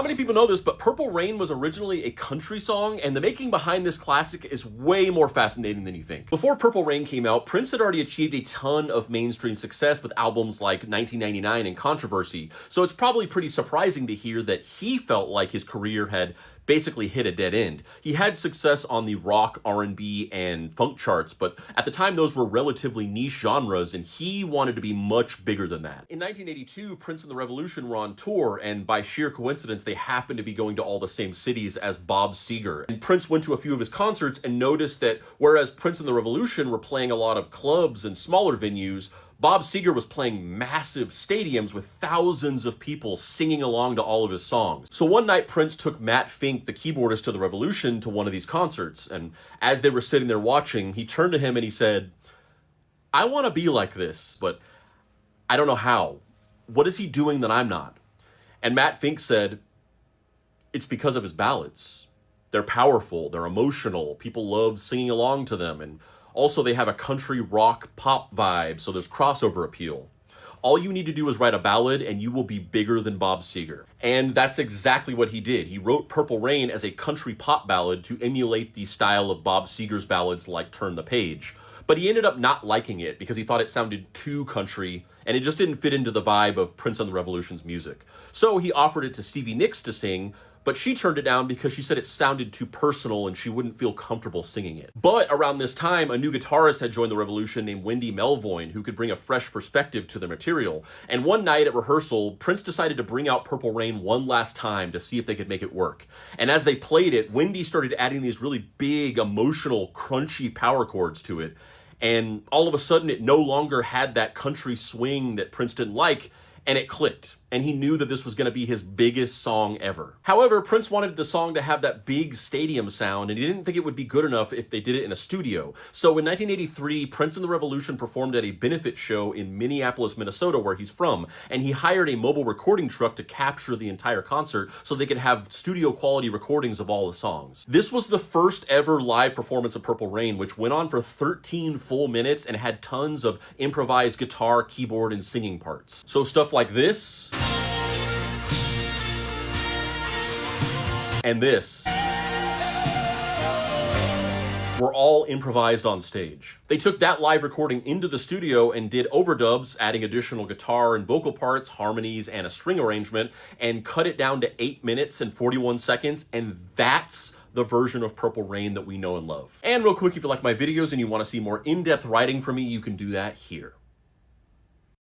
How many people know this, but Purple Rain was originally a country song, and the making behind this classic is way more fascinating than you think. Before Purple Rain came out, Prince had already achieved a ton of mainstream success with albums like 1999 and Controversy, so it's probably pretty surprising to hear that he felt like his career had basically hit a dead end. He had success on the rock, R&B, and funk charts, but at the time those were relatively niche genres, and he wanted to be much bigger than that. In 1982, Prince and the Revolution were on tour, and by sheer coincidence, they happened to be going to all the same cities as Bob Seger. And Prince went to a few of his concerts and noticed that whereas Prince and the Revolution were playing a lot of clubs and smaller venues, Bob Seger was playing massive stadiums with thousands of people singing along to all of his songs. So one night, Prince took Matt Fink, the keyboardist to the Revolution, to one of these concerts. And as they were sitting there watching, he turned to him and he said, "I want to be like this, but I don't know how. What is he doing that I'm not?" And Matt Fink said, "It's because of his ballads. They're powerful, they're emotional, people love singing along to them, and also they have a country rock pop vibe, so there's crossover appeal. All you need to do is write a ballad and you will be bigger than Bob Seger." And that's exactly what he did. He wrote Purple Rain as a country pop ballad to emulate the style of Bob Seger's ballads like Turn the Page. But he ended up not liking it because he thought it sounded too country and it just didn't fit into the vibe of Prince and the Revolution's music. So he offered it to Stevie Nicks to sing, but she turned it down because she said it sounded too personal and she wouldn't feel comfortable singing it. But around this time, a new guitarist had joined the Revolution named Wendy Melvoin, who could bring a fresh perspective to the material. And one night at rehearsal, Prince decided to bring out Purple Rain one last time to see if they could make it work. And as they played it, Wendy started adding these really big, emotional, crunchy power chords to it. And all of a sudden, it no longer had that country swing that Prince didn't like, and it clicked. And he knew that this was going to be his biggest song ever. However, Prince wanted the song to have that big stadium sound, and he didn't think it would be good enough if they did it in a studio. So in 1983, Prince and the Revolution performed at a benefit show in Minneapolis, Minnesota, where he's from, and he hired a mobile recording truck to capture the entire concert so they could have studio quality recordings of all the songs. This was the first ever live performance of Purple Rain, which went on for 13 full minutes and had tons of improvised guitar, keyboard, and singing parts. So stuff like this, and this were all improvised on stage. They took that live recording into the studio and did overdubs, adding additional guitar and vocal parts, harmonies, and a string arrangement, and cut it down to 8 minutes and 41 seconds, and that's the version of Purple Rain that we know and love. And real quick, if you like my videos and you want to see more in-depth writing from me, you can do that here.